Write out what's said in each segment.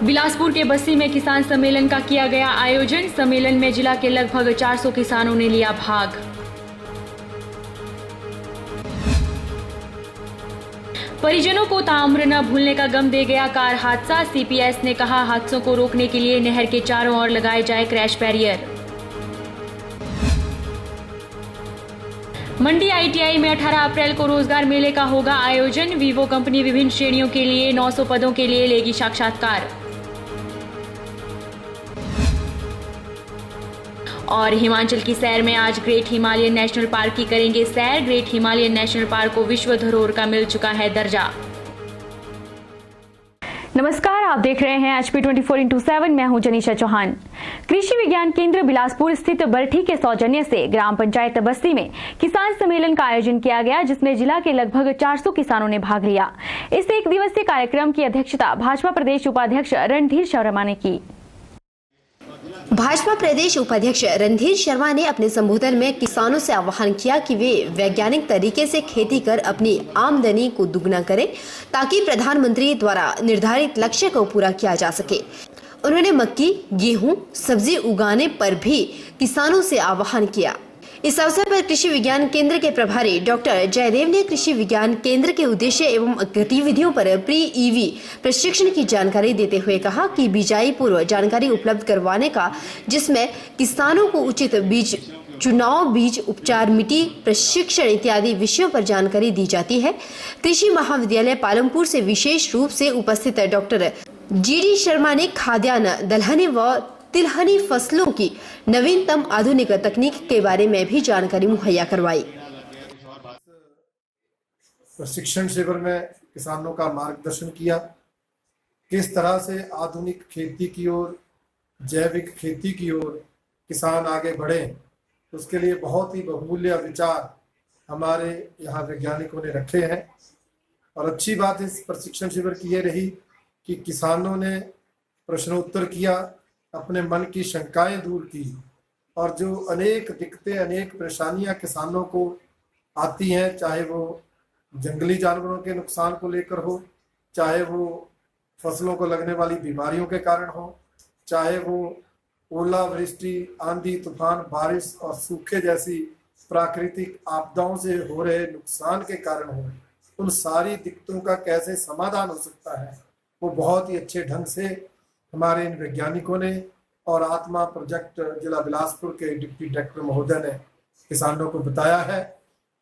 बिलासपुर के बस्सी में किसान सम्मेलन का किया गया आयोजन। सम्मेलन में जिला के लगभग 400 किसानों ने लिया भाग। परिजनों को ताउम्र न भूलने का गम दे गया कार हादसा। सीपीएस ने कहा हादसों को रोकने के लिए नहर के चारों ओर लगाए जाए क्रैश बैरियर। मंडी आईटीआई में 18 अप्रैल को रोजगार मेले का होगा आयोजन। वीवो कंपनी विभिन्न श्रेणियों के लिए 900 पदों के लिए लेगी साक्षात्कार। और हिमाचल की सैर में आज ग्रेट हिमालयन नेशनल पार्क की करेंगे सैर। ग्रेट हिमालयन नेशनल पार्क को विश्व धरोहर का मिल चुका है दर्जा। नमस्कार, आप देख रहे हैं HP 24x7। मैं हूं जनीशा चौहान। कृषि विज्ञान केंद्र बिलासपुर स्थित बरठी के सौजन्य से ग्राम पंचायत बस्ती में किसान सम्मेलन का आयोजन किया गया, जिसमें जिला के लगभग 400 किसानों ने भाग लिया। इस एक दिवसीय कार्यक्रम की अध्यक्षता भाजपा प्रदेश उपाध्यक्ष रणधीर शर्मा ने की। भाजपा प्रदेश उपाध्यक्ष रणधीर शर्मा ने अपने संबोधन में किसानों से आह्वान किया कि वे वैज्ञानिक तरीके से खेती कर अपनी आमदनी को दुगना करें, ताकि प्रधानमंत्री द्वारा निर्धारित लक्ष्य को पूरा किया जा सके। उन्होंने मक्की, गेहूं, सब्जी उगाने पर भी किसानों से आह्वान किया। इस अवसर पर कृषि विज्ञान केंद्र के प्रभारी डॉक्टर जयदेव ने कृषि विज्ञान केंद्र के उद्देश्य एवं गतिविधियों पर प्री-ईवी प्रशिक्षण की जानकारी देते हुए कहा कि बिजाई पूर्व जानकारी उपलब्ध करवाने का, जिसमें किसानों को उचित बीज चुनाव, बीज उपचार, मिट्टी प्रशिक्षण इत्यादि विषयों पर जानकारी दी जाती है। कृषि महाविद्यालय पालमपुर से विशेष रूप से उपस्थित डॉक्टर GD शर्मा ने खाद्यान्न, दलहनी व तिलहनी फसलों की नवीनतम आधुनिक तकनीक के बारे में भी जानकारी मुहैया करवाई। प्रशिक्षण शिविर में किसानों का मार्गदर्शन किया, किस तरह से आधुनिक खेती की ओर, जैविक खेती की ओर किसान आगे बढ़े। उसके लिए बहुत ही बहुमूल्य विचार हमारे यहाँ वैज्ञानिकों ने रखे हैं। और अच्छी बात इस प्रशिक्षण शिविर की ये रही कि किसानों ने प्रश्नोत्तर किया, अपने मन की शंकाएं दूर की, और जो अनेक दिक्कतें, अनेक परेशानियां किसानों को आती हैं, चाहे वो जंगली जानवरों के नुकसान को लेकर हो, चाहे वो फसलों को लगने वाली बीमारियों के कारण हो, चाहे वो ओलावृष्टि, आंधी तूफान, बारिश और सूखे जैसी प्राकृतिक आपदाओं से हो रहे नुकसान के कारण हो, उन सारी दिक्कतों का कैसे समाधान हो सकता है, वो बहुत ही अच्छे ढंग से हमारे इन वैज्ञानिकों ने और आत्मा प्रोजेक्ट जिला बिलासपुर के डिप्टी डायरेक्टर महोदय ने किसानों को बताया है।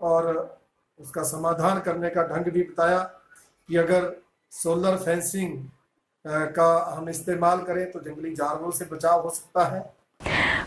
और उसका समाधान करने का ढंग भी बताया कि अगर सोलर फेंसिंग का हम इस्तेमाल करें तो जंगली जानवरों से बचाव हो सकता है।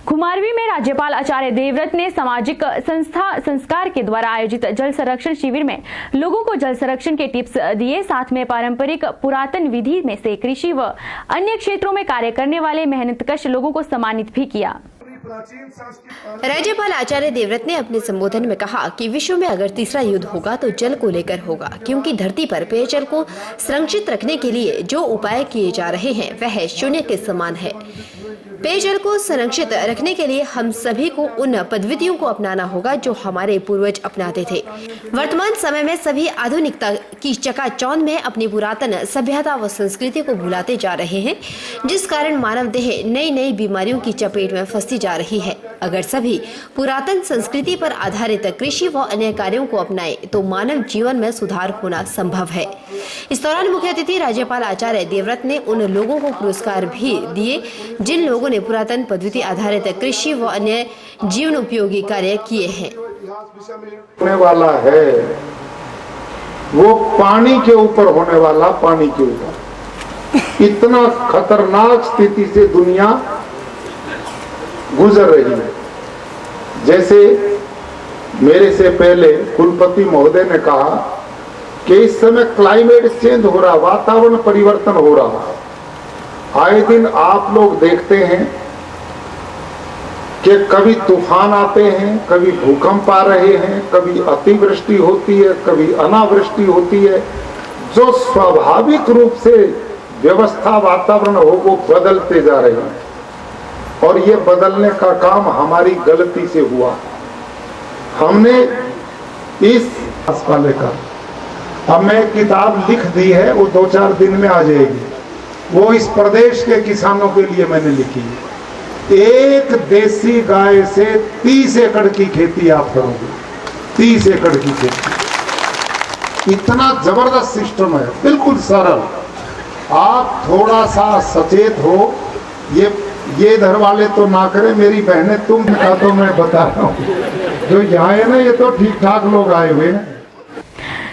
कुमारवी में राज्यपाल आचार्य देवव्रत ने सामाजिक संस्था संस्कार के द्वारा आयोजित जल संरक्षण शिविर में लोगों को जल संरक्षण के टिप्स दिए। साथ में पारंपरिक पुरातन विधि में से कृषि व अन्य क्षेत्रों में कार्य करने वाले मेहनतकश लोगों को सम्मानित भी किया। राज्यपाल आचार्य देवव्रत ने अपने संबोधन में कहा कि विश्व में अगर तीसरा युद्ध होगा तो जल को लेकर होगा, क्योंकि धरती पर पेयजल को संरक्षित रखने के लिए जो उपाय किए जा रहे हैं वह शून्य के समान है। पेयजल को संरक्षित रखने के लिए हम सभी को उन पद्धतियों को अपनाना होगा जो हमारे पूर्वज अपनाते थे। वर्तमान समय में सभी आधुनिकता की चकाचौंध में अपनी पुरातन सभ्यता व संस्कृति को भुलाते जा रहे हैं, जिस कारण मानव देह नई नई बीमारियों की चपेट में फंसती जा रही है। अगर सभी पुरातन संस्कृति पर आधारित कृषि व अन्य कार्यों को अपनाएं तो मानव जीवन में सुधार होना संभव है। इस दौरान मुख्य अतिथि राज्यपाल आचार्य देवव्रत ने उन लोगों को पुरस्कार भी दिए जिन लोगों ने पुरातन पद्धति आधारित कृषि व अन्य जीवन उपयोगी कार्य किए हैं। होने वाला है वो पानी के ऊपर होने वाला, पानी के ऊपर इतना खतरनाक स्थिति से दुनिया गुजर रही है। जैसे मेरे से पहले कुलपति महोदय ने कहा कि इस समय क्लाइमेट चेंज हो रहा, वातावरण परिवर्तन हो रहा। आए दिन आप लोग देखते हैं कि कभी तूफान आते हैं, कभी भूकंप आ रहे हैं, कभी अतिवृष्टि होती है, कभी अनावृष्टि होती है। जो स्वाभाविक रूप से व्यवस्था वातावरण हो वो बदलते जा रहे हैं, और ये बदलने का काम हमारी गलती से हुआ। हमने इस वाले का अब मैं किताब लिख दी है, वो 2-4 दिन में आ जाएगी। वो इस प्रदेश के किसानों के लिए मैंने लिखी है। एक देसी गाय से 30 एकड़ की खेती आप करोगे, 30 एकड़ की खेती। इतना जबरदस्त सिस्टम है, बिल्कुल सरल। आप थोड़ा सा सचेत हो, ये इधर वाले तो ना करें, मेरी बहनें तुम का तो मैं बता रहा हूँ, जो यहाँ है ना ये तो ठीक ठाक लोग आए हुए हैं।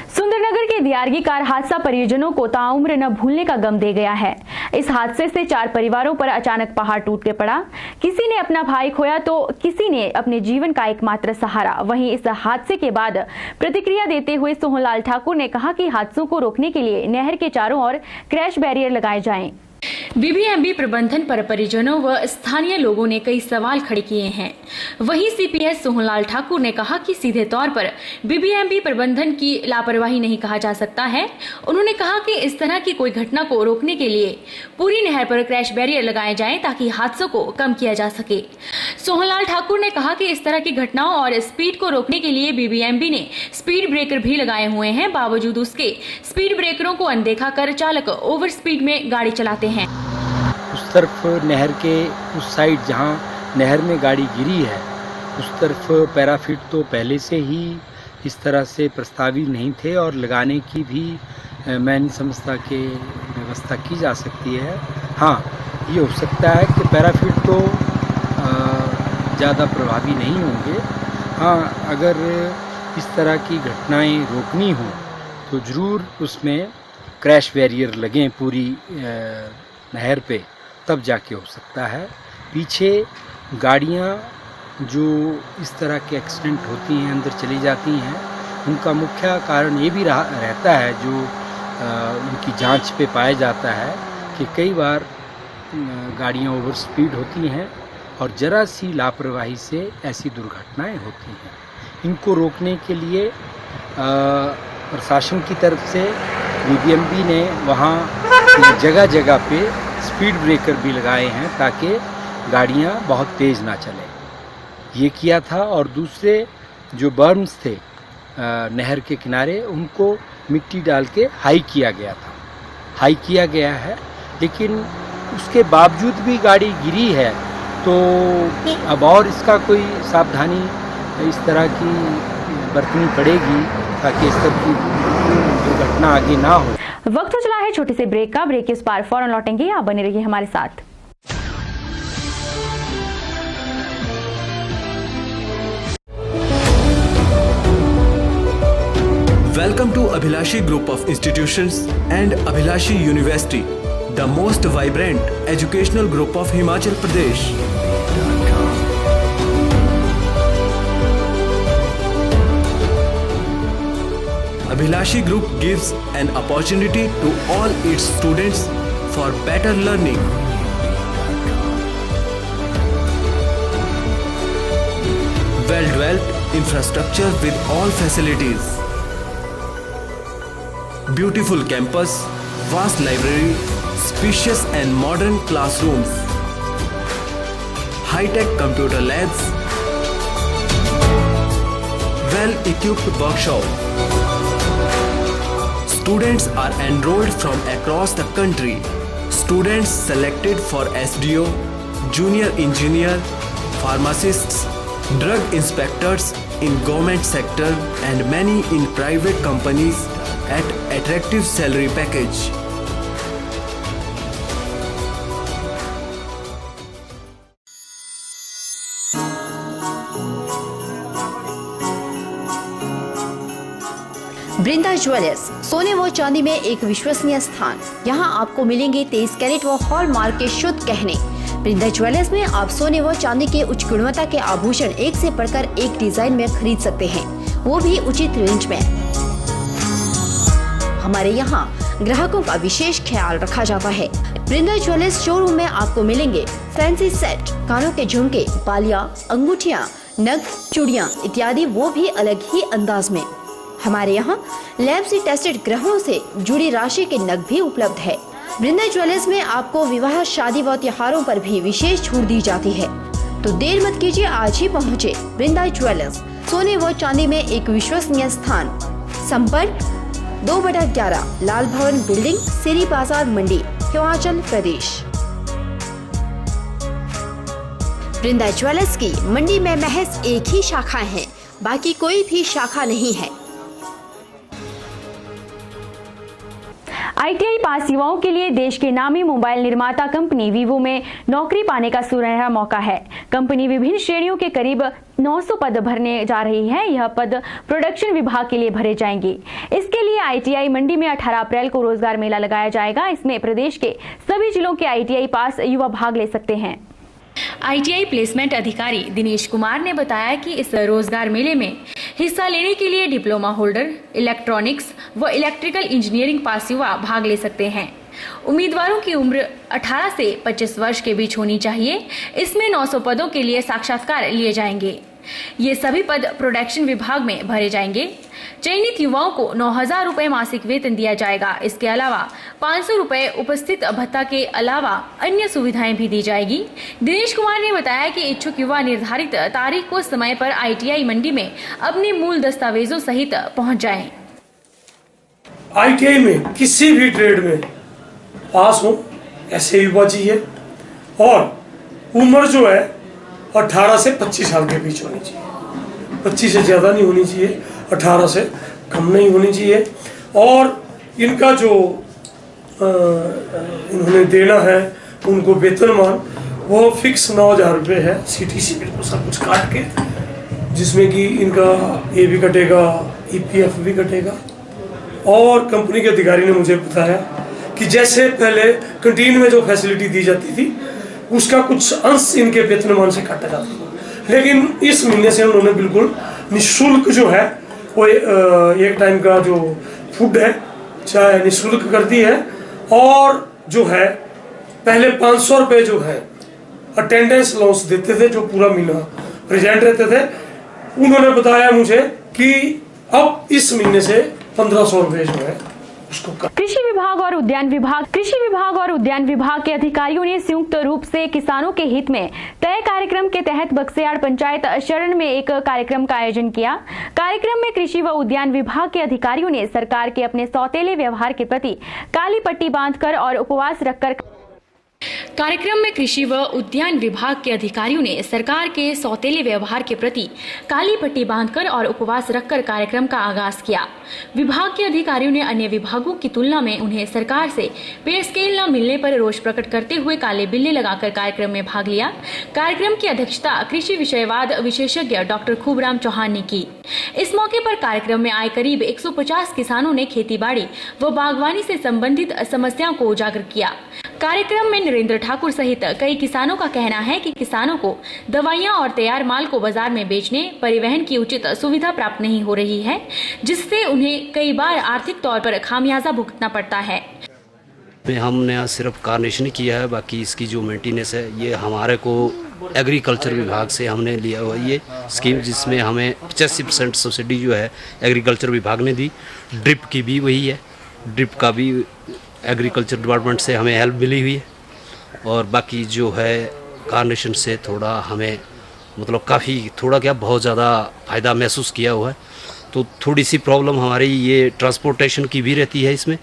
सुंदरनगर के दियारगी कार हादसा परिजनों को ताउम्र न भूलने का गम दे गया है। इस हादसे से 4 परिवारों पर अचानक पहाड़ टूट के पड़ा। किसी ने अपना भाई खोया तो किसी ने अपने जीवन का एकमात्र सहारा। वहीं इस हादसे के बाद प्रतिक्रिया देते हुए सोहनलाल ठाकुर ने कहा कि हादसों को रोकने के लिए नहर के चारों ओर क्रैश बैरियर लगाए जाएं। बीबीएमबी प्रबंधन पर परिजनों व स्थानीय लोगों ने कई सवाल खड़े किए हैं। वहीं सीपीएस सोहनलाल ठाकुर ने कहा कि सीधे तौर पर बीबीएमबी प्रबंधन की लापरवाही नहीं कहा जा सकता है। उन्होंने कहा कि इस तरह की कोई घटना को रोकने के लिए पूरी नहर पर क्रैश बैरियर लगाए जाएं ताकि हादसों को कम किया जा सके। सोहनलाल ठाकुर ने कहा कि इस तरह की घटनाओं और स्पीड को रोकने के लिए बीबीएमबी ने स्पीड ब्रेकर भी लगाए हुए हैं। बावजूद उसके स्पीड ब्रेकरों को अनदेखा कर चालक ओवर स्पीड में गाड़ी चलाते हैं। उस तरफ नहर के उस साइड जहाँ नहर में गाड़ी गिरी है, उस तरफ पैराफिट तो पहले से ही इस तरह से प्रस्तावित नहीं थे और लगाने की भी मैं नहीं समझता कि व्यवस्था की जा सकती है। हाँ, ये हो सकता है कि पैराफिट तो ज़्यादा प्रभावी नहीं होंगे। हाँ, अगर इस तरह की घटनाएं रोकनी हो तो ज़रूर उसमें क्रैश बैरियर लगें पूरी नहर पे, तब जाके हो सकता है। पीछे गाड़ियाँ जो इस तरह के एक्सीडेंट होती हैं, अंदर चली जाती हैं, उनका मुख्य कारण ये भी रहता है जो उनकी जांच पे पाया जाता है कि कई बार गाड़ियाँ ओवर स्पीड होती हैं और ज़रा सी लापरवाही से ऐसी दुर्घटनाएं होती हैं। इनको रोकने के लिए प्रशासन की तरफ से बीबीएमबी ने वहाँ जगह जगह पे स्पीड ब्रेकर भी लगाए हैं ताकि गाड़ियाँ बहुत तेज़ ना चलें, ये किया था। और दूसरे जो बर्म्स थे नहर के किनारे, उनको मिट्टी डाल के हाई किया गया है। लेकिन उसके बावजूद भी गाड़ी गिरी है तो अब और इसका कोई सावधानी इस तरह की बरतनी पड़ेगी ताकि इस तरह की दुर्घटना आगे ना हो। वक्त तो चला है छोटे से ब्रेक का। ब्रेक के उस पार फौरन लौटेंगे, आप बने रहिए हमारे साथ। Welcome to Abhilashi Group of Institutions and Abhilashi University, the most vibrant educational group of Himachal Pradesh. Abhilashi Group gives an opportunity to all its students for better learning. Well-developed infrastructure with all facilities. Beautiful campus, vast library, spacious and modern classrooms. High-tech computer labs. Well-equipped workshop. Students are enrolled from across the country. Students selected for SDO, junior engineer, pharmacists, drug inspectors in government sector and many in private companies at attractive salary package. Brinda jewellers, सोने व चांदी में एक विश्वसनीय स्थान। यहाँ आपको मिलेंगे 23 कैरेट व हॉलमार्क के शुद्ध गहने। बृंदा ज्वेलर्स में आप सोने व चांदी के उच्च गुणवत्ता के आभूषण एक से बढ़कर एक डिजाइन में खरीद सकते हैं, वो भी उचित रेंज में। हमारे यहाँ ग्राहकों का विशेष ख्याल रखा जाता है। बृंदा ज्वेलर्स शोरूम में आपको मिलेंगे फैंसी सेट, कानों के झुमके, बालियां, अंगूठियां, नग, चूड़ियां इत्यादि, वो भी अलग ही अंदाज में। हमारे यहाँ लैब से टेस्टेड ग्रहों से जुड़ी राशि के नग भी उपलब्ध है। बृंदा ज्वेलर्स में आपको विवाह, शादी व त्योहारों पर भी विशेष छूट दी जाती है। तो देर मत कीजिए, आज ही पहुँचे बृंदा ज्वेलर्स, सोने व चांदी में एक विश्वसनीय स्थान। संपर्क 2/11 लाल भवन बिल्डिंग, सिरी बाजार मंडी, हिमाचल प्रदेश। वृंदा ज्वेलर्स की मंडी में महज एक ही शाखा है, बाकी कोई भी शाखा नहीं है। ITI पास युवाओं के लिए देश के नामी मोबाइल निर्माता कंपनी वीवो में नौकरी पाने का सुनहरा मौका है। कंपनी विभिन्न श्रेणियों के करीब 900 पद भरने जा रही है। यह पद प्रोडक्शन विभाग के लिए भरे जाएंगे। इसके लिए ITI मंडी में 18 अप्रैल को रोजगार मेला लगाया जाएगा। इसमें प्रदेश के सभी जिलों के ITI पास युवा भाग ले सकते हैं। ITI प्लेसमेंट अधिकारी दिनेश कुमार ने बताया कि इस रोजगार मेले में हिस्सा लेने के लिए डिप्लोमा होल्डर, इलेक्ट्रॉनिक्स व इलेक्ट्रिकल इंजीनियरिंग पास युवा भाग ले सकते हैं। उम्मीदवारों की उम्र 18 से 25 वर्ष के बीच होनी चाहिए। इसमें 900 पदों के लिए साक्षात्कार लिए जाएंगे। ये सभी पद प्रोडक्शन विभाग में भरे जाएंगे। चयनित युवाओं को 9,000 रुपए मासिक वेतन दिया जाएगा। इसके अलावा 500 रुपए उपस्थित भत्ता के अलावा अन्य सुविधाएं भी दी जाएगी। दिनेश कुमार ने बताया कि इच्छुक युवा निर्धारित तारीख को समय पर ITI मंडी में अपने मूल दस्तावेजों सहित पहुंच जाएं। ITI में किसी भी ट्रेड में पास हो ऐसे युवा चाहिए और उम्र जो है 18 से 25 साल के बीच होनी चाहिए। 25 से ज़्यादा नहीं होनी चाहिए, 18 से कम नहीं होनी चाहिए। और इनका जो इन्होंने देना है उनको वेतनमान वो फिक्स 9,000 रुपये है। CTC बिल्कुल सब कुछ काट के, जिसमें कि इनका ये भी कटेगा, EPF भी कटेगा। और कंपनी के अधिकारी ने मुझे बताया कि जैसे पहले कैंटीन में जो फैसिलिटी दी जाती थी उसका कुछ अंश इनके वेतनमान से काटा जाता था, लेकिन इस महीने से उन्होंने बिल्कुल निःशुल्क जो है वो एक टाइम का जो फूड है चाहे निःशुल्क कर दी है। और जो है पहले 500 रुपये जो है अटेंडेंस अलाउंस देते थे, जो पूरा महीना प्रेजेंट रहते थे। उन्होंने बताया मुझे कि अब इस महीने से 1500 रुपये जो है उसको कृषि विभाग और उद्यान विभाग के अधिकारियों ने संयुक्त रूप से किसानों के हित में तय कार्यक्रम के तहत बक्सेयाड़ पंचायत शरण में एक कार्यक्रम का आयोजन किया। कार्यक्रम में कृषि व उद्यान विभाग के अधिकारियों ने सरकार के अपने सौतेले व्यवहार के प्रति काली पट्टी बांधकर और उपवास रखकर कार्यक्रम में कृषि व उद्यान विभाग के अधिकारियों ने सरकार के सौतेले व्यवहार के प्रति काली पट्टी बांधकर और उपवास रखकर कार्यक्रम का आगाज किया। विभाग के अधिकारियों ने अन्य विभागों की तुलना में उन्हें सरकार से पे स्केल न मिलने पर रोष प्रकट करते हुए काले बिल्ले लगाकर कार्यक्रम में भाग लिया। कार्यक्रम की अध्यक्षता कृषि विषयवाद विशेषज्ञ डॉक्टर खूबराम चौहान ने की। इस मौके पर कार्यक्रम में आए करीब 150 किसानों ने खेतीबाड़ी व बागवानी से संबंधित समस्याओं को उजागर किया। कार्यक्रम में नरेंद्र ठाकुर सहित कई किसानों का कहना है कि किसानों को दवाइयां और तैयार माल को बाजार में बेचने, परिवहन की उचित सुविधा प्राप्त नहीं हो रही है, जिससे उन्हें कई बार आर्थिक तौर पर खामियाजा भुगतना पड़ता है। हमने सिर्फ कार्नेशन किया है, बाकी इसकी जो मेंटेनेंस है ये हमारे को एग्रीकल्चर विभाग से हमने लिया हुआ ये स्कीम, जिसमें हमें 85% सब्सिडी जो है एग्रीकल्चर विभाग ने दी। ड्रिप की भी वही है, ड्रिप का भी एग्रीकल्चर डिपार्टमेंट से हमें हेल्प मिली हुई है। और बाकी जो है कार्नेशन से थोड़ा हमें मतलब काफ़ी थोड़ा क्या बहुत ज़्यादा फ़ायदा महसूस किया हुआ है। तो थोड़ी सी प्रॉब्लम हमारी ये ट्रांसपोर्टेशन की भी रहती है इसमें,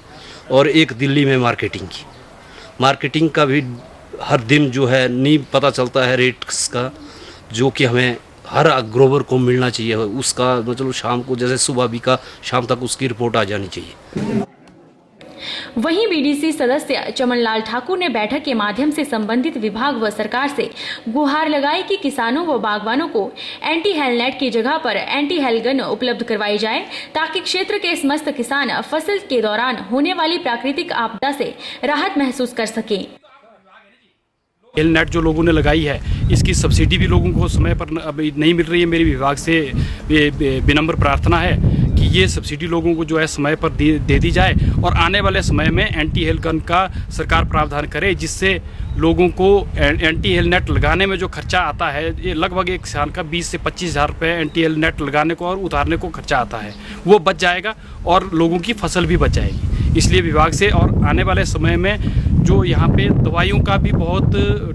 और एक दिल्ली में मार्केटिंग का भी हर दिन जो है नहीं पता चलता है रेट्स का, जो कि हमें हर ग्रोवर को मिलना चाहिए। उसका मतलब शाम को जैसे सुबह भी का शाम तक उसकी रिपोर्ट आ जानी चाहिए। वहीं BDC सदस्य चमनलाल ठाकुर ने बैठक के माध्यम से संबंधित विभाग व सरकार से गुहार लगाई कि किसानों व बागवानों को एंटी हेलनेट की जगह पर एंटी हेलगन उपलब्ध करवाई जाए, ताकि क्षेत्र के समस्त किसान फसल के दौरान होने वाली प्राकृतिक आपदा से राहत महसूस कर सकें। हेलनेट जो लोगों ने लगाई है इसकी सब्सिडी भी लोगों को समय पर अभी नहीं मिल रही है। मेरे विभाग से विनम्र प्रार्थना है कि ये सब्सिडी लोगों को जो है समय पर दे दी जाए, और आने वाले समय में एंटी हेल गन का सरकार प्रावधान करे, जिससे लोगों को एंटी हेल नेट लगाने में जो खर्चा आता है, ये लगभग एक किसान का 20 से 25 हज़ार रुपये एंटी हेल नेट लगाने को और उतारने को खर्चा आता है, वो बच जाएगा और लोगों की फसल भी बच जाएगी। इसलिए विभाग से और आने वाले समय में जो यहाँ पे दवाइयों का भी बहुत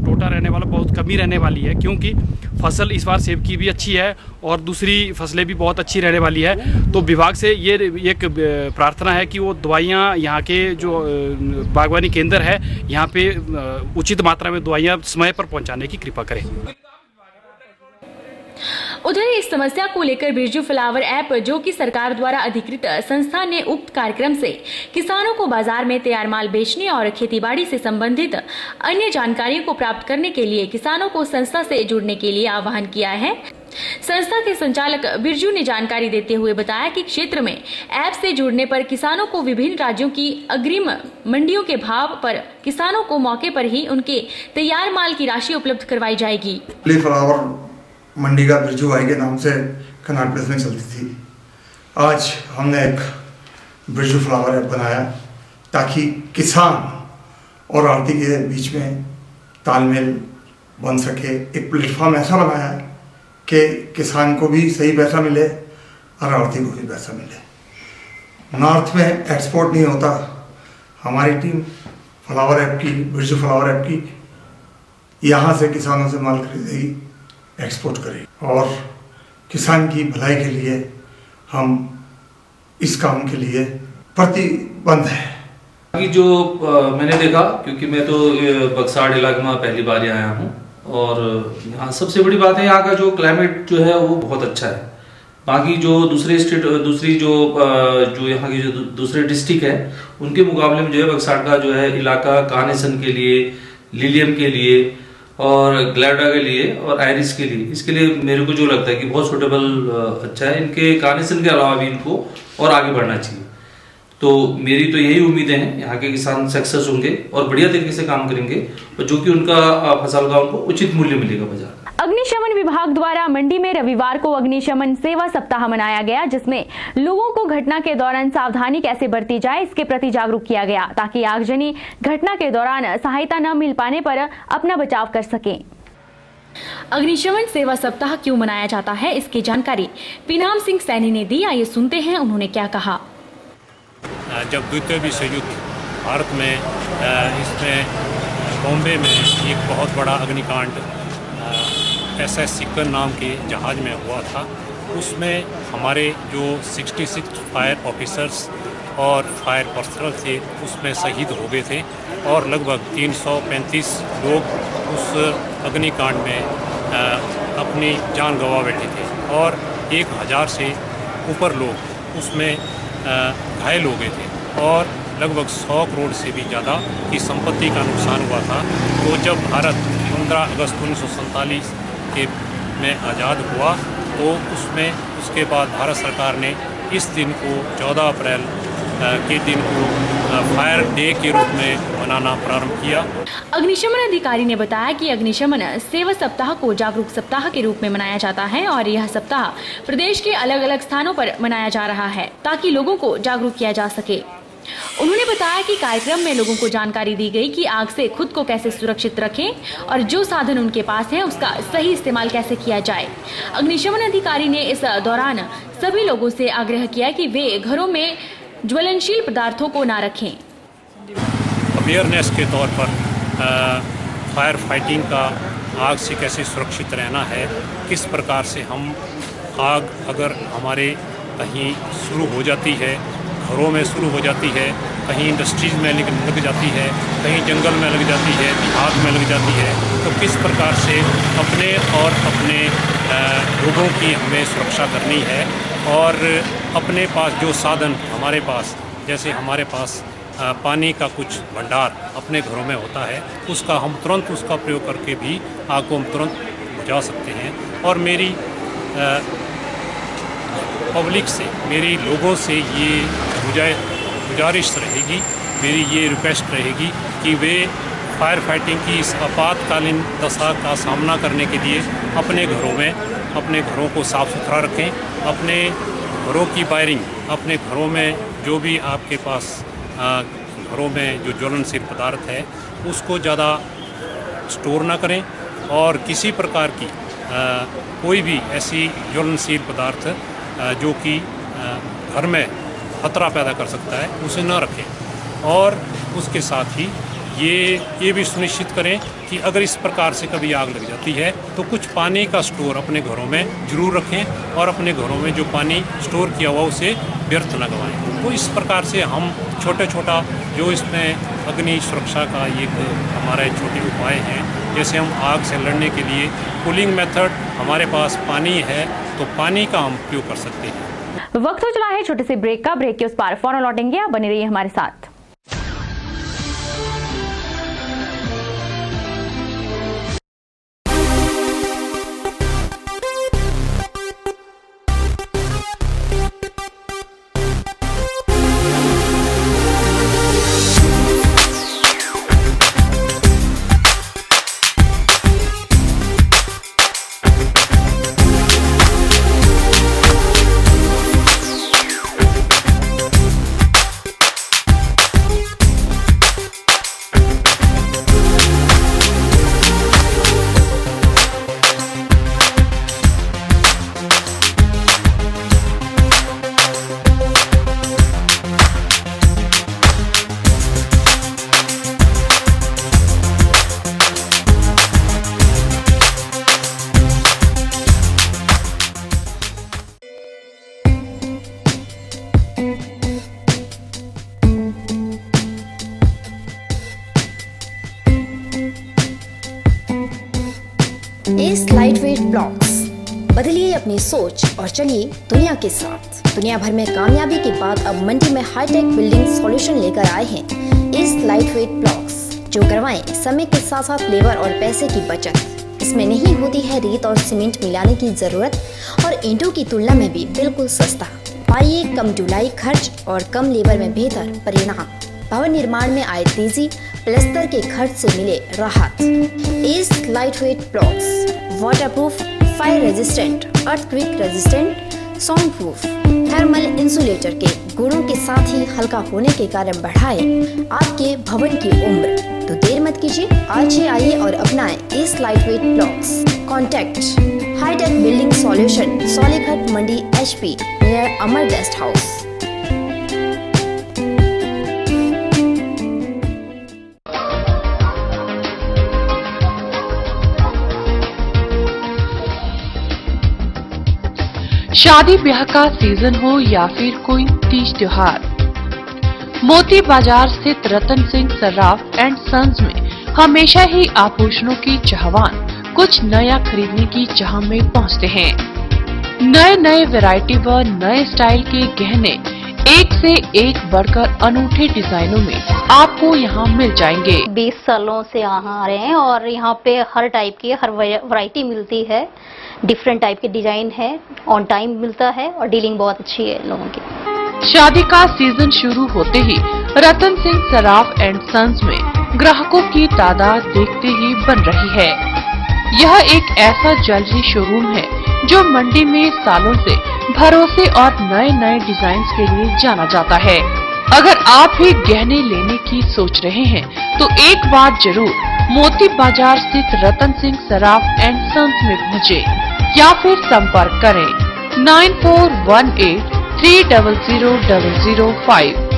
टोटा रहने वाला, बहुत कमी रहने वाली है, क्योंकि फसल इस बार सेब की भी अच्छी है और दूसरी फसलें भी बहुत अच्छी रहने वाली है। तो विभाग से ये एक प्रार्थना है कि वो दवाइयाँ यहाँ के जो बागवानी केंद्र है यहाँ पे उचित मात्रा में दवाइयाँ समय पर पहुँचाने की कृपा करें। उधर इस समस्या को लेकर बिरजू फ्लावर ऐप, जो कि सरकार द्वारा अधिकृत संस्था, ने उक्त कार्यक्रम से किसानों को बाजार में तैयार माल बेचने और खेतीबाड़ी से संबंधित अन्य जानकारियों को प्राप्त करने के लिए किसानों को संस्था से जुड़ने के लिए आह्वान किया है। संस्था के संचालक बिरजू ने जानकारी देते हुए बताया कि क्षेत्र में ऐप से जुड़ने पर किसानों को विभिन्न राज्यों की अग्रिम मंडियों के भाव पर किसानों को मौके पर ही उनके तैयार माल की राशि उपलब्ध करवाई जाएगी। मंडी का बिरजू भाई के नाम से कनाट प्रेस में चलती थी। आज हमने एक बिरजू फ्लावर ऐप बनाया ताकि किसान और आढ़ती के बीच में तालमेल बन सके। एक प्लेटफॉर्म ऐसा बनाया कि किसान को भी सही पैसा मिले और आढ़ती को भी पैसा मिले। नॉर्थ में एक्सपोर्ट नहीं होता, हमारी टीम फ्लावर ऐप की, बिरजू फ्लावर ऐप की, यहाँ से किसानों से माल खरीदेगी, एक्सपोर्ट करें और किसान की भलाई के लिए हम इस काम के लिए प्रतिबद्ध हैं। कि जो मैंने देखा, क्योंकि मैं तो बक्साड़ इलाके में पहली बार आया हूँ और यहाँ सबसे बड़ी बात है यहाँ का जो क्लाइमेट जो है वो बहुत अच्छा है। बाकी जो दूसरे स्टेट, दूसरी जो यहाँ की जो दूसरे डिस्ट्रिक्ट है उनके मुकाबले में जो है बक्साड़ का जो है इलाका कार्नेशन के लिए, लिलियम के लिए और ग्लैडा के लिए और आयरिस के लिए, इसके लिए मेरे को जो लगता है कि बहुत सूटेबल अच्छा है। इनके कार्नेशन के अलावा भी इनको और आगे बढ़ना चाहिए। तो मेरी तो यही उम्मीदें हैं, यहाँ के किसान सक्सेस होंगे और बढ़िया तरीके से काम करेंगे और जो कि उनका फसल का उनको उचित मूल्य मिलेगा बाजार। अग्निशमन विभाग द्वारा मंडी में रविवार को अग्निशमन सेवा सप्ताह मनाया गया, जिसमें लोगों को घटना के दौरान सावधानी कैसे बरती जाए इसके प्रति जागरूक किया गया, ताकि आगजनी घटना के दौरान सहायता न मिल पाने पर अपना बचाव कर सकें। अग्निशमन सेवा सप्ताह क्यों मनाया जाता है, इसकी जानकारी पीनाम सिंह सैनी ने दी। आइए सुनते हैं उन्होंने क्या कहा। जब द्वितीय विश्व युद्ध भारत में इसमें बॉम्बे में एक बहुत बड़ा अग्निकांड SS सिक्कर नाम के जहाज़ में हुआ था, उसमें हमारे जो 66 फायर ऑफिसर्स और फायर पर्सनल थे उसमें शहीद हो गए थे और लगभग 335 लोग उस अग्निकांड में अपनी जान गंवा बैठे थे और 1000 से ऊपर लोग उसमें घायल हो गए थे और लगभग 100 करोड़ से भी ज़्यादा की संपत्ति का नुकसान हुआ था। तो जब भारत 15 अगस्त 1947 के में आज़ाद हुआ तो उसके बाद भारत सरकार ने इस दिन को 14 अप्रैल के दिन को फायर डे के रूप में मनाना प्रारंभ किया। अग्निशमन अधिकारी ने बताया कि अग्निशमन सेवा सप्ताह को जागरूक सप्ताह के रूप में मनाया जाता है और यह सप्ताह प्रदेश के अलग अलग स्थानों पर मनाया जा रहा है ताकि लोगों को जागरूक किया जा सके। उन्होंने बताया कि कार्यक्रम में लोगों को जानकारी दी गई कि आग से खुद को कैसे सुरक्षित रखें और जो साधन उनके पास है उसका सही इस्तेमाल कैसे किया जाए। अग्निशमन अधिकारी ने इस दौरान सभी लोगों से आग्रह किया कि वे घरों में ज्वलनशील पदार्थों को ना रखें। अवेयरनेस के तौर पर फायर फाइटिंग का, आग से कैसे सुरक्षित रहना है, किस प्रकार से हम आग अगर हमारे कहीं शुरू हो जाती है, घरों में शुरू हो जाती है, कहीं इंडस्ट्रीज में लग जाती है, कहीं जंगल में लग जाती है, देहात में लग जाती है, तो किस प्रकार से अपने और अपने लोगों की हमें सुरक्षा करनी है और अपने पास जो साधन हमारे पास, जैसे हमारे पास पानी का कुछ भंडार अपने घरों में होता है, उसका हम तुरंत उसका प्रयोग करके भी आग को हम तुरंत बुझा सकते हैं। और मेरी पब्लिक से, मेरी लोगों से ये गुजारिश रहेगी, मेरी ये रिक्वेस्ट रहेगी कि वे फायर फाइटिंग की इस आपातकालीन दशा का सामना करने के लिए अपने घरों में, अपने घरों को साफ़ सुथरा रखें, अपने घरों की वायरिंग, अपने घरों में जो भी आपके पास घरों में जो ज्वलनशील पदार्थ है उसको ज़्यादा स्टोर ना करें और किसी प्रकार की कोई भी ऐसी ज्वलनशील पदार्थ जो कि घर में खतरा पैदा कर सकता है उसे न रखें। और उसके साथ ही ये भी सुनिश्चित करें कि अगर इस प्रकार से कभी आग लग जाती है तो कुछ पानी का स्टोर अपने घरों में जरूर रखें और अपने घरों में जो पानी स्टोर किया हुआ उसे व्यर्थ न गवाएं। तो इस प्रकार से हम छोटा जो इसमें अग्नि सुरक्षा का एक हमारा छोटे उपाय हैं। जैसे हम आग से लड़ने के लिए कूलिंग मेथड, हमारे पास पानी है तो पानी का हम उपयोग कर सकते हैं। वक्त हो चला है छोटे से ब्रेक का। ब्रेक के उस पार फौरन लौटेंगे, आप बने रहिए हमारे साथ। एस लाइटवेट ब्लॉक्स, बदलिए अपनी सोच और चलिए दुनिया के साथ। दुनिया भर में कामयाबी के बाद अब मंडी में हाईटेक बिल्डिंग सॉल्यूशन लेकर आए हैं एस लाइटवेट ब्लॉक्स, जो करवाएं समय के साथ साथ लेबर और पैसे की बचत। इसमें नहीं होती है रेत और सीमेंट मिलाने की जरूरत और ईंटों की तुलना में भी बिल्कुल सस्ता। पाइए कम ढुलाई खर्च और कम लेबर में बेहतर परिणाम। भवन निर्माण में आए तेजी, प्लस्तर के खर्च से मिले राहत। S lightweight blocks waterproof, fire resistant, earthquake resistant, sound proof, thermal insulator के गुणों के साथ ही हल्का होने के कारण बढ़ाए आपके भवन की उम्र। तो देर मत कीजिए, आज ही आइए और अपनाएं एस lightweight blocks. Contact hitech building solution, Solighat Mandi HP near Amar guest house. शादी ब्याह का सीजन हो या फिर कोई तीज त्योहार, मोती बाजार स्थित रतन सिंह सर्राफ एंड सन्स में हमेशा ही आभूषणों की चाहवान कुछ नया खरीदने की चाह में पहुंचते हैं। नए वैरायटी व नए स्टाइल के गहने एक से एक बढ़कर अनूठे डिजाइनों में आपको यहाँ मिल जाएंगे। 20 सालों से यहाँ आ रहे हैं और यहाँ पे हर टाइप की हर वैरायटी मिलती है। डिफरेंट टाइप के डिजाइन है, ऑन टाइम मिलता है और डीलिंग बहुत अच्छी है लोगों की। शादी का सीजन शुरू होते ही रतन सिंह सर्राफ एंड सन्स में ग्राहकों की तादाद देखते ही बन रही है। यह एक ऐसा ज्वेलरी शोरूम है जो मंडी में सालों से भरोसे और नए डिजाइन के लिए जाना जाता है। अगर आप भी गहने लेने की सोच रहे हैं तो एक बार जरूर मोती बाजार स्थित रतन सिंह सर्राफ एंड सन्स में पहुँचे या फिर संपर्क करें 9418 300005।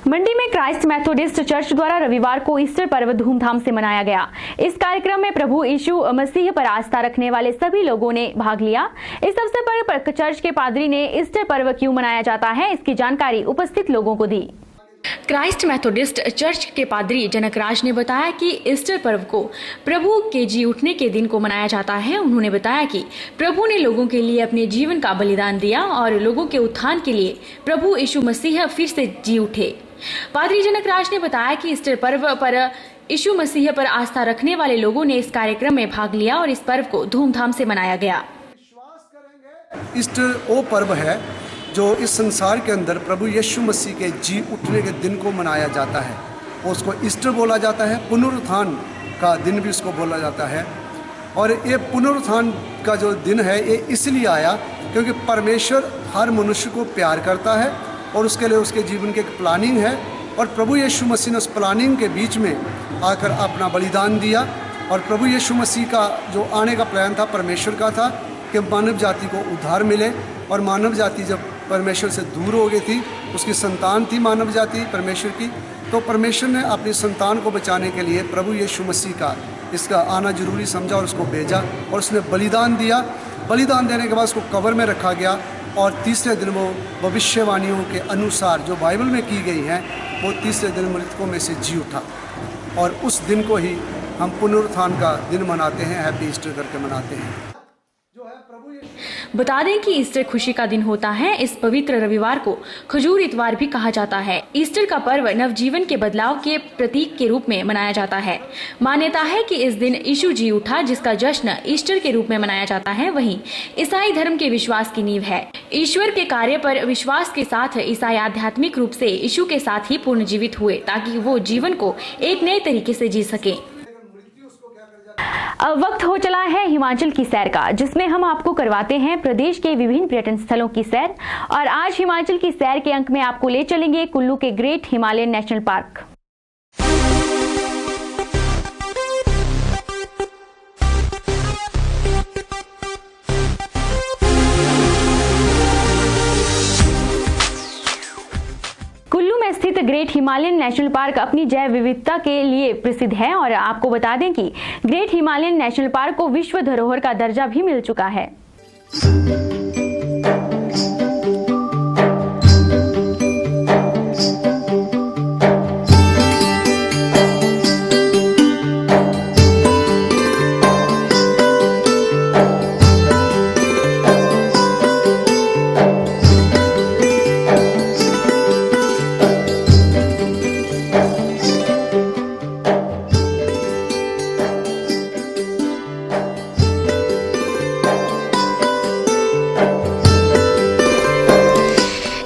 मंडी में क्राइस्ट मेथोडिस्ट चर्च द्वारा रविवार को ईस्टर पर्व धूमधाम से मनाया गया। इस कार्यक्रम में प्रभु यीशु मसीह पर आस्था रखने वाले सभी लोगों ने भाग लिया। इस अवसर पर चर्च के पादरी ने ईस्टर पर्व क्यों मनाया जाता है, इसकी जानकारी उपस्थित लोगों को दी। क्राइस्ट मेथोडिस्ट चर्च के पादरी जनकराज ने बताया कि ईस्टर पर्व को प्रभु के जी उठने के दिन को मनाया जाता है। उन्होंने बताया कि प्रभु ने लोगों के लिए अपने जीवन का बलिदान दिया और लोगों के उत्थान के लिए प्रभु यीशु मसीह फिर से जी उठे। पादरी जनकराज ने बताया कि ईस्टर पर्व पर यीशु मसीह पर आस्था रखने वाले लोगों ने इस कार्यक्रम में भाग लिया और इस पर्व को धूमधाम से मनाया गया। ईस्टर वो पर्व है जो इस संसार के अंदर प्रभु यीशु मसीह के जी उठने के दिन को मनाया जाता है। उसको ईस्टर बोला जाता है, पुनरुत्थान का दिन भी उसको बोला जाता है। और ये पुनरुत्थान का जो दिन है ये इसलिए आया क्योंकि परमेश्वर हर मनुष्य को प्यार करता है और उसके लिए उसके जीवन की एक प्लानिंग है। और प्रभु यीशु मसीह ने उस प्लानिंग के बीच में आकर अपना बलिदान दिया। और प्रभु यीशु मसीह का जो आने का प्लान था परमेश्वर का था कि मानव जाति को उद्धार मिले। और मानव जाति जब परमेश्वर से दूर हो गई थी, उसकी संतान थी मानव जाति परमेश्वर की, तो परमेश्वर ने अपनी संतान को बचाने के लिए प्रभु यीशु मसीह का इसका आना जरूरी समझा और उसको भेजा और उसने बलिदान दिया। बलिदान देने के बाद उसको कब्र में रखा गया और तीसरे दिन वो भविष्यवाणियों के अनुसार जो बाइबल में की गई हैं वो तीसरे दिन मृतकों में से जी उठा। और उस दिन को ही हम पुनरुत्थान का दिन मनाते हैं, हैप्पी ईस्टर करके मनाते हैं। बता दें कि ईस्टर खुशी का दिन होता है। इस पवित्र रविवार को खजूर इतवार भी कहा जाता है। ईस्टर का पर्व नवजीवन के बदलाव के प्रतीक के रूप में मनाया जाता है। मान्यता है कि इस दिन यीशु जी उठा, जिसका जश्न ईस्टर के रूप में मनाया जाता है। वहीं ईसाई धर्म के विश्वास की नींव है। ईश्वर के कार्य पर विश्वास के साथ ईसाई आध्यात्मिक रूप से यीशु के साथ ही पूर्ण जीवित हुए, ताकि वो जीवन को एक नए तरीके से जी सके। अब वक्त हो चला है हिमाचल की सैर का, जिसमें हम आपको करवाते हैं प्रदेश के विभिन्न पर्यटन स्थलों की सैर। और आज हिमाचल की सैर के अंक में आपको ले चलेंगे कुल्लू के great Himalayan national park. Kullu में स्थित ग्रेट हिमालयन नेशनल पार्क अपनी जैव विविधता के लिए प्रसिद्ध है। और आपको बता दें कि ग्रेट हिमालयन नेशनल पार्क को विश्व धरोहर का दर्जा भी मिल चुका है।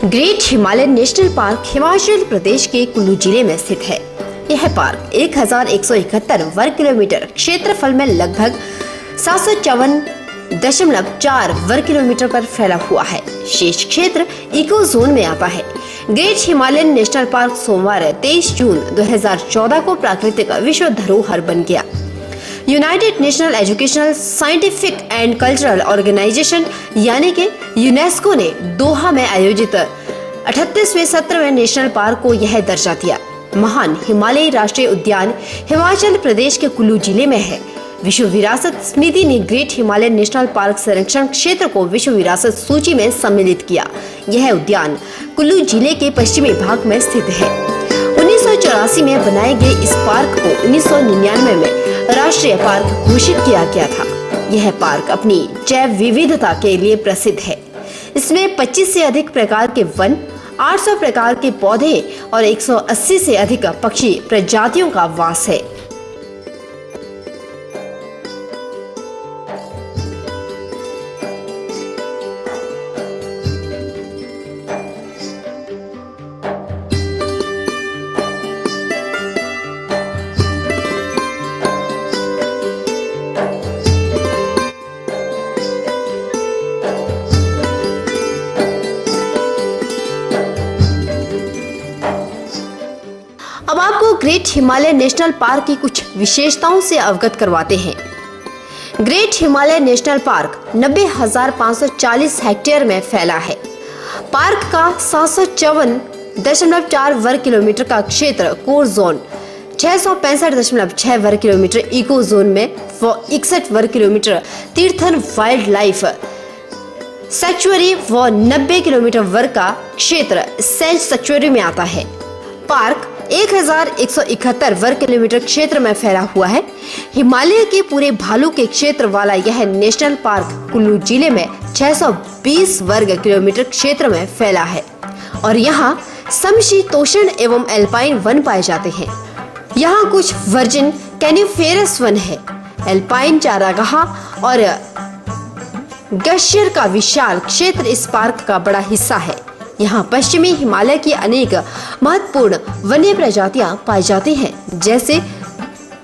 Great Himalayan national park Himachal Pradesh के कुल्लू जिले में स्थित है। यह पार्क 1171 वर्ग किलोमीटर क्षेत्रफल में लगभग 754.4 वर्ग किलोमीटर पर फैला हुआ है। शेष क्षेत्र इको जोन में आता है। ग्रेट हिमालयन नेशनल पार्क सोमवार 23 जून 2014 को प्राकृतिक विश्व धरोहर बन गया। United National Educational Scientific and Cultural Organization यानी कि यूनेस्को ने दोहा में आयोजित 38वें 17वें नेशनल पार्क को यह दर्जा दिया। महान हिमालयी राष्ट्रीय उद्यान हिमाचल प्रदेश के कुल्लू जिले में है। विश्व विरासत समिति ने ग्रेट हिमालयन नेशनल पार्क संरक्षण क्षेत्र को विश्व विरासत सूची में सम्मिलित किया। यह उद्यान कुल्लू जिले के पश्चिमी भाग में स्थित है। 1984 में बनाए गए इस पार्क को 1999 में राष्ट्रीय पार्क घोषित किया गया था। यह पार्क अपनी जैव विविधता के लिए प्रसिद्ध है। इसमें 25 से अधिक प्रकार के वन, 800 प्रकार के पौधे और 180 से अधिक पक्षी प्रजातियों का वास है। अब आपको ग्रेट हिमालयन नेशनल पार्क की कुछ विशेषताओं से अवगत करवाते हैं। Great Himalayan national park 90,540 hectare में फैला है। पार्क का 754.4 वर्ग किलोमीटर का क्षेत्र कोर जोन, 665.6 वर्ग किलोमीटर इको जोन में, 61 वर्ग किलोमीटर तीर्थन वाइल्ड लाइफ सैक्चुअरी व 90 किलोमीटर वर्ग का क्षेत्र सेंच सैक्चुअरी में आता है। पार्क 1171 वर्ग किलोमीटर क्षेत्र में फैला हुआ है। हिमालय के पूरे भालू के क्षेत्र वाला यह नेशनल पार्क कुल्लू जिले में 620 वर्ग किलोमीटर क्षेत्र में फैला है और यहाँ समशीतोष्ण एवं एल्पाइन वन पाए जाते हैं। यहाँ कुछ वर्जिन कैनिफेरस वन है। एल्पाइन चारागाह और ग्लेशियर का विशाल क्षेत्र इस पार्क का बड़ा हिस्सा है। यहाँ पश्चिमी हिमालय की अनेक महत्वपूर्ण वन्य प्रजातियां पाई जाती हैं, जैसे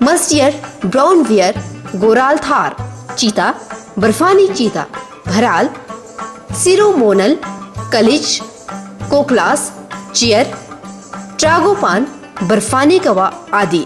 मस्टियर, ब्राउन बियर, गोराल थार, चीता, बर्फानी चीता, भराल, सिरोमोनल, कलिज, कोकलास, चियर, ट्रागोपान, बर्फानी कवा आदि।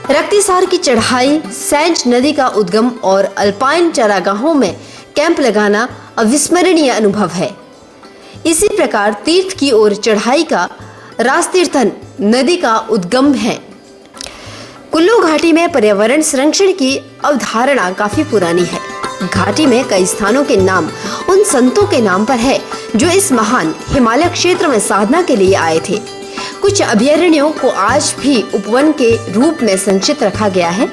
रक्तिसार की चढ़ाई, सेंच नदी का उद्गम और अल्पाइन चरागाहों में कैंप लगाना अविस्मरणीय अनुभव है। इसी प्रकार तीर्थ की ओर चढ़ाई का रासतीर्थन नदी का उद्गम है। कुल्लू घाटी में पर्यावरण संरक्षण की अवधारणा काफी पुरानी है। घाटी में कई स्थानों के नाम उन संतों के नाम पर है जो इस महान हिमालय क्षेत्र में साधना के लिए आए थे। कुछ अभयारण्यों को आज भी उपवन के रूप में संचित रखा गया है।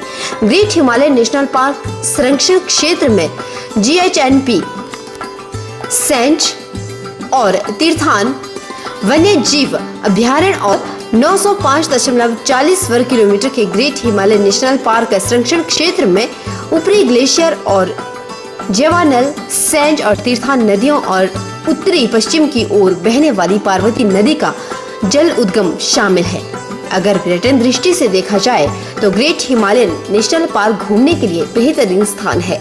ग्रेट हिमालय नेशनल पार्क संरक्षण क्षेत्र में GHNP, सेंच और तीर्थान वन्य जीव अभयारण्य और 905.40 वर्ग किलोमीटर के ग्रेट हिमालय नेशनल पार्क संरक्षण क्षेत्र में ऊपरी ग्लेशियर और जेवानल, सेंच और तीर्थान नदियों और उत्तरी पश्चिम की ओर बहने वाली पार्वती नदी का जल उद्गम शामिल है। अगर पर्यटन दृष्टि से देखा जाए तो ग्रेट हिमालयन नेशनल पार्क घूमने के लिए बेहतरीन स्थान है,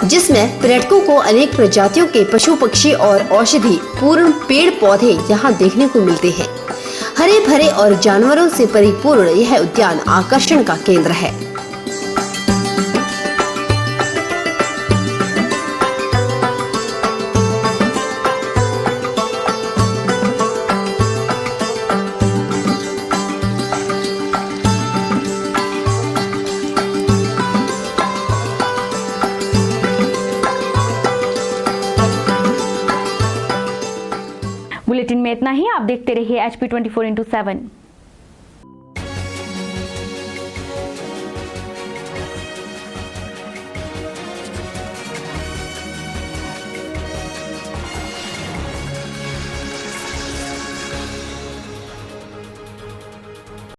जिसमें पर्यटकों को अनेक प्रजातियों के पशु पक्षी और औषधि पूर्ण पेड़ पौधे यहाँ देखने को मिलते हैं। हरे भरे और जानवरों से परिपूर्ण यह उद्यान आकर्षण का केंद्र है। बुलेटिन में इतना ही। आप देखते रहिए HP 24/7।